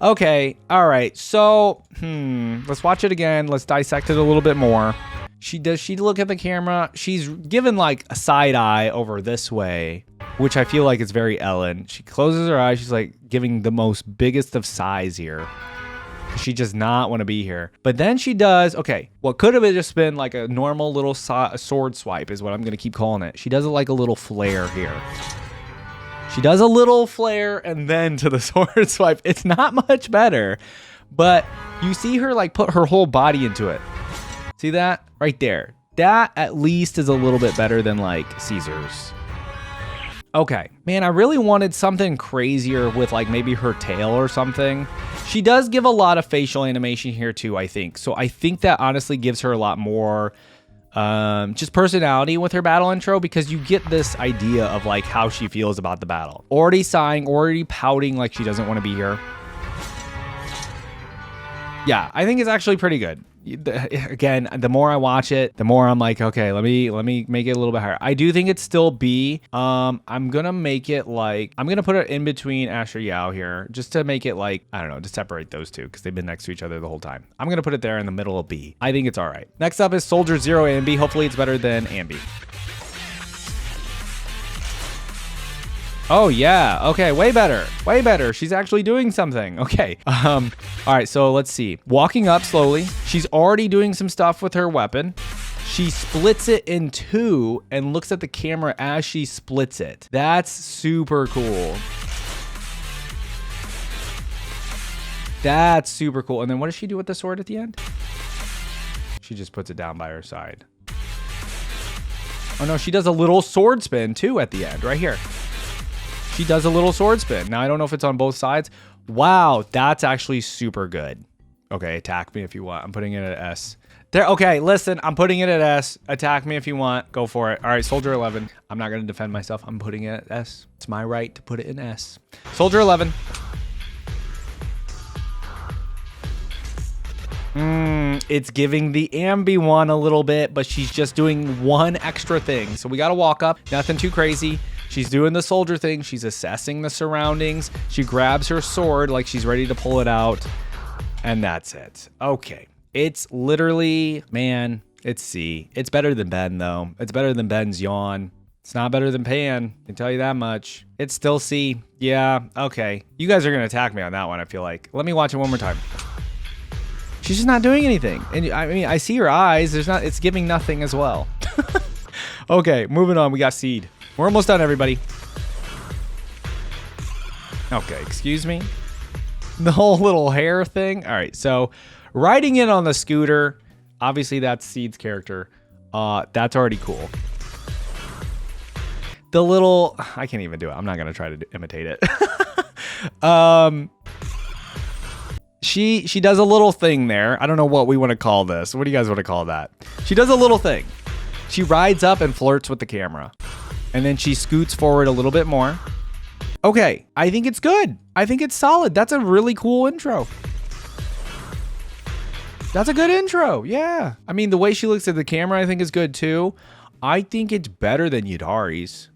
Okay, all right. So, let's watch it again. Let's dissect it a little bit more. She look at the camera? She's given like a side eye over this way, which I feel like is very Ellen. She closes her eyes. She's like giving the most biggest of sighs here. She does not want to be here. But then she does, okay, what could have just been like a normal little sword swipe is what I'm going to keep calling it. She does it like a little flare here. She does a little flare and then to the sword swipe. It's not much better, but you see her like put her whole body into it. See that right there? That at least is a little bit better than like Caesar's. Okay, man, I really wanted something crazier with like maybe her tail or something. She does give a lot of facial animation here too, I think. So I think that honestly gives her a lot more just personality with her battle intro, because you get this idea of like how she feels about the battle. Already sighing, already pouting like she doesn't want to be here. Yeah, I think it's actually pretty good. Again, the more I watch it, the more I'm like, okay, let me make it a little bit higher. I do think it's still B. I'm gonna make it like, I'm gonna put it in between Astra Yao here, just to make it like, I don't know, to separate those two because they've been next to each other the whole time. I'm gonna put it there in the middle of B. I think it's all right. Next up is Soldier Zero Anby. Hopefully it's better than Anby. Oh yeah, okay, way better, way better. She's actually doing something. Okay, all right, so let's see. Walking up slowly. She's already doing some stuff with her weapon. She splits it in two and looks at the camera as she splits it. That's super cool. That's super cool. And then what does she do with the sword at the end? She just puts it down by her side. Oh no, she does a little sword spin too at the end, right here. She does a little sword spin. Now, I don't know if it's on both sides. Wow, that's actually super good. Okay, attack me if you want. I'm putting it at S. There. Okay, listen, I'm putting it at S. Attack me if you want. Go for it. All right, Soldier 11. I'm not going to defend myself. I'm putting it at S. It's my right to put it in S. Soldier 11. It's giving the Anby one a little bit, but she's just doing one extra thing. So we got to walk up. Nothing too crazy. She's doing the soldier thing. She's assessing the surroundings. She grabs her sword like she's ready to pull it out. And that's it. Okay. It's literally, man, it's C. It's better than Ben, though. It's better than Ben's yawn. It's not better than Pan. I can tell you that much. It's still C. Yeah, okay. You guys are going to attack me on that one, I feel like. Let me watch it one more time. She's just not doing anything. And I mean, I see her eyes. It's giving nothing as well. Okay, moving on. We got Seed. We're almost done, everybody. Okay, excuse me. The whole little hair thing. All right, so riding in on the scooter. Obviously, that's Seed's character. That's already cool. The little... I can't even do it. I'm not going to try to imitate it. She does a little thing there. I don't know what we want to call this. What do you guys want to call that? She does a little thing. She rides up and flirts with the camera. And then she scoots forward a little bit more. Okay, I think it's good. I think it's solid. That's a really cool intro. That's a good intro. Yeah. I mean, the way she looks at the camera, I think is good too. I think it's better than Yidhari's.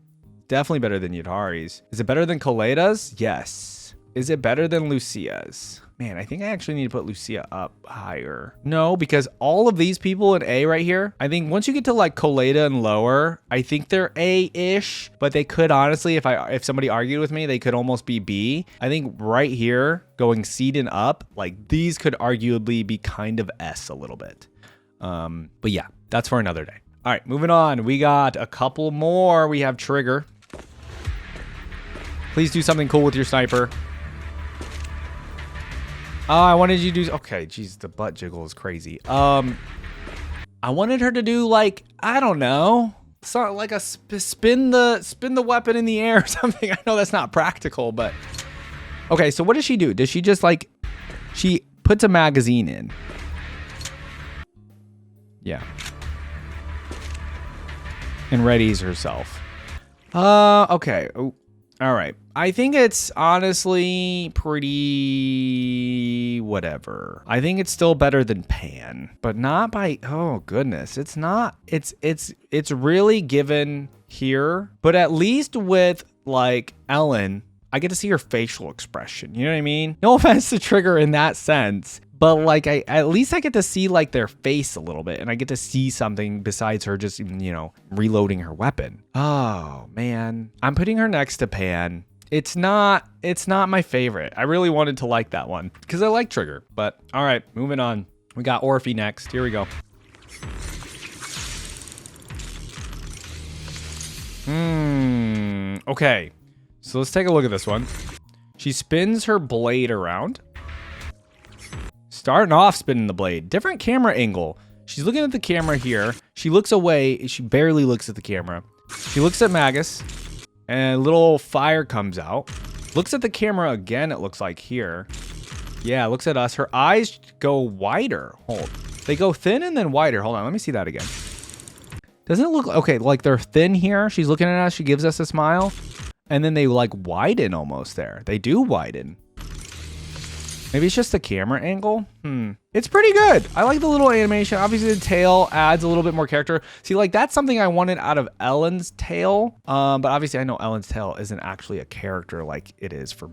Definitely better than Yidhari's. Is it better than Koleda's? Yes. Is it better than Lucia's? Man, I think I actually need to put Lucia up higher. No, because all of these people in A right here, I think once you get to like Koleda and lower, I think they're A-ish, but they could honestly, if somebody argued with me, they could almost be B. I think right here, going Seed and up, like these could arguably be kind of S a little bit. But yeah, that's for another day. All right, moving on. We got a couple more. We have Trigger. Please do something cool with your sniper. Oh, I wanted you to do... Okay, geez, the butt jiggle is crazy. I wanted her to do, like, I don't know, so, like a spin the weapon in the air or something. I know that's not practical, but... Okay, so what does she do? Does she just, like... She puts a magazine in. Yeah. And readies herself. Okay. Oh. All right. I think it's honestly pretty whatever. I think it's still better than Pan, but not by, oh goodness. It's not. It's really given here, but at least with like Ellen, I get to see her facial expression. You know what I mean? No offense to Trigger in that sense, but like at least I get to see like their face a little bit, and I get to see something besides her just, you know, reloading her weapon. Oh man, I'm putting her next to Pan. It's not my favorite. I really wanted to like that one because I like Trigger, but all right, moving on. We got Orphie next. Here we go. Okay. So let's take a look at this one. She spins her blade around. Starting off spinning the blade. Different camera angle. She's looking at the camera here. She looks away. She barely looks at the camera. She looks at Magus. And a little fire comes out. Looks at the camera again, it looks like here. Yeah, looks at us. Her eyes go wider. They go thin and then wider. Hold on, let me see that again. Doesn't it look... Okay, like they're thin here. She's looking at us. She gives us a smile. And then they like widen almost there. They do widen. Maybe it's just the camera angle. It's pretty good. I like the little animation. Obviously the tail adds a little bit more character. See, like that's something I wanted out of Ellen's tail. But obviously I know Ellen's tail isn't actually a character like it is for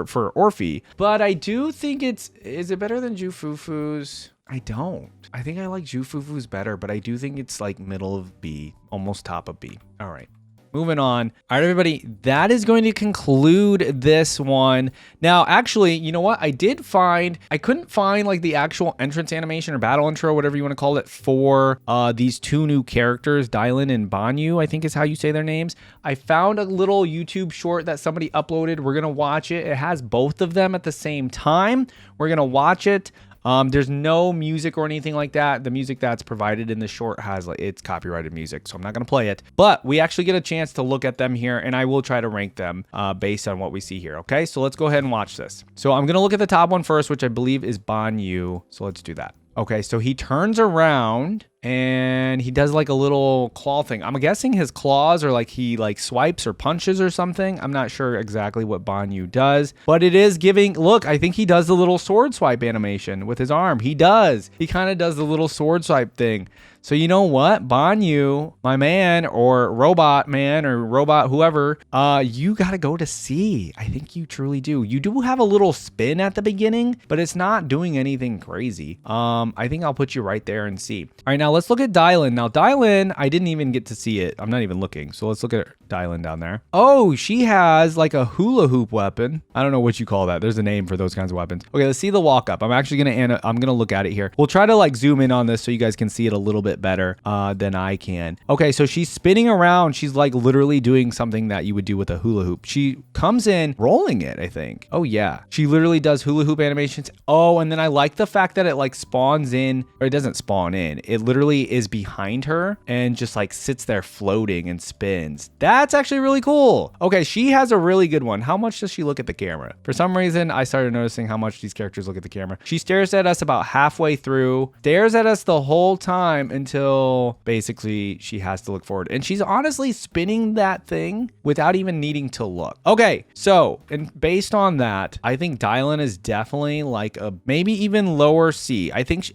for Orphie. But I do think is it better than FuFu's? I don't. I think I like FuFu's better, but I do think it's like middle of B, almost top of B. All right, moving on. All right, everybody, that is going to conclude this one. Now, actually, you know what? I couldn't find like the actual entrance animation or battle intro, whatever you want to call it, for these two new characters, Dialyn and Banyue, I think is how you say their names. I found a little YouTube short that somebody uploaded. We're going to watch it. It has both of them at the same time. We're going to watch it. There's no music or anything like that. The music that's provided in the short has it's copyrighted music, so I'm not going to play it. But we actually get a chance to look at them here, and I will try to rank them based on what we see here. Okay, so let's go ahead and watch this. So I'm going to look at the top one first, which I believe is Banyue. So let's do that. Okay, so he turns around and he does like a little claw thing. I'm guessing his claws are like he like swipes or punches or something. I'm not sure exactly what Banyue does, but it is giving, look, I think he does the little sword swipe animation with his arm. He does. He kind of does the little sword swipe thing. So you know what, Banyue, my man, or robot man, or robot whoever, you gotta go to C. I think you truly do. You do have a little spin at the beginning, but it's not doing anything crazy. I think I'll put you right there in C. All right, now let's look at Dialyn. Now Dialyn, I didn't even get to see it. I'm not even looking. So let's look at Dialyn down there. Oh, she has like a hula hoop weapon. I don't know what you call that. There's a name for those kinds of weapons. Okay, let's see the walk up. I'm actually gonna look at it here. We'll try to like zoom in on this so you guys can see it a little bit better than I can. Okay, so she's spinning around. She's like literally doing something that you would do with a hula hoop. She comes in rolling it, I think. Oh yeah, she literally does hula hoop animations. Oh, and then I like the fact that it like spawns in, or it doesn't spawn in. It literally is behind her and just like sits there floating and spins. That's actually really cool. Okay, she has a really good one. How much does she look at the camera? For some reason, I started noticing how much these characters look at the camera. She stares at us about halfway through, stares at us the whole time until basically she has to look forward. And she's honestly spinning that thing without even needing to look. Okay, so, and based on that, I think Dialyn is definitely like a maybe even lower C. I think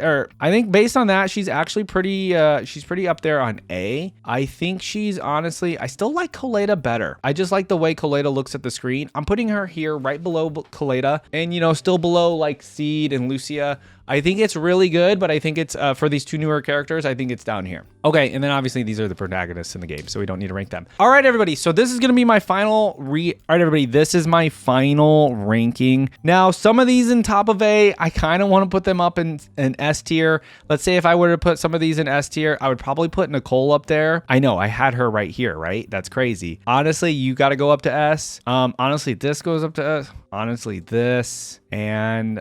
based on that, she's actually pretty up there on A. I think she's honestly, I still like Koleda better. I just like the way Koleda looks at the screen. I'm putting her here right below Koleda, and you know, still below like Seed and Lucia. I think it's really good, but I think it's for these two newer characters, I think it's down here. Okay, and then obviously these are the protagonists in the game, so we don't need to rank them. All right, everybody, so this is going to be my final this is my final ranking. Now, some of these in top of A, I kind of want to put them up in S tier. Let's say if I were to put some of these in S tier, I would probably put Nicole up there. I know, I had her right here, right? That's crazy. Honestly, you got to go up to S. Honestly, this goes up to S. Honestly, this, and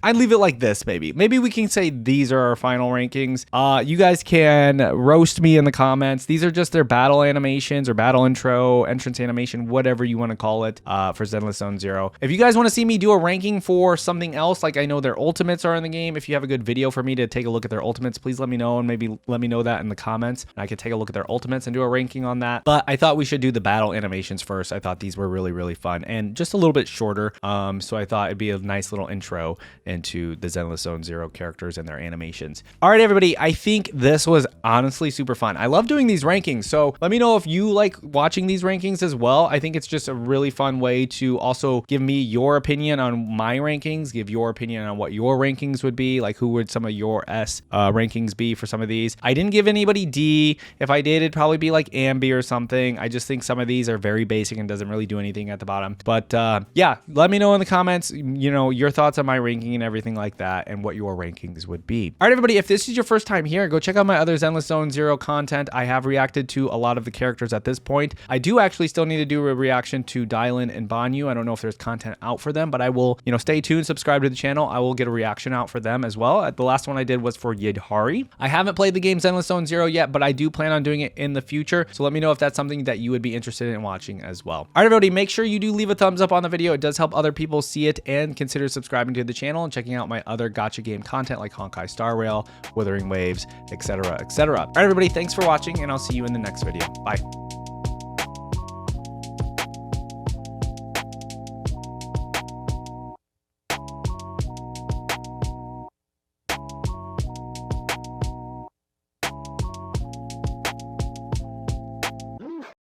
I'd leave it like this, maybe. Maybe we can say these are our final rankings. You guys can roast me in the comments. These are just their battle animations or battle intro, entrance animation, whatever you want to call it, for Zenless Zone Zero. If you guys want to see me do a ranking for something else, like I know their ultimates are in the game, if you have a good video for me to take a look at their ultimates, please let me know, and maybe let me know that in the comments, and I could take a look at their ultimates and do a ranking on that. But I thought we should do the battle animations first. I thought these were really, really fun, and just a little bit shorter, so I thought it'd be a nice little intro into the Zenless Zone Zero characters and their animations. All right, everybody, I think this was honestly super fun. I love doing these rankings, so let me know if you like watching these rankings as well. I think it's just a really fun way to also give me your opinion on my rankings, give your opinion on what your rankings would be, like who would some of your S rankings be for some of these. I didn't give anybody D. If I did, it'd probably be like Anby or something. I just think some of these are very basic and doesn't really do anything at the bottom. But yeah, let me know in the comments, you know, your thoughts on my ranking and everything like that, and what your rankings would be. All right, everybody, if this is your first time here, go check out my other Zenless Zone Zero content. I have reacted to a lot of the characters at this point. I do actually still need to do a reaction to Dialyn and Banyue. I don't know if there's content out for them, but I will, you know, stay tuned, subscribe to the channel. I will get a reaction out for them as well. The last one I did was for Yidhari. I haven't played the game Zenless Zone Zero yet, but I do plan on doing it in the future. So let me know if that's something that you would be interested in watching as well. All right, everybody, make sure you do leave a thumbs up on the video. It does help other people see it, and consider subscribing to the channel and checking out my other gacha game content like Honkai Star Rail, Withering Waves, etc., etc. All right, everybody, thanks for watching, and I'll see you in the next video. Bye.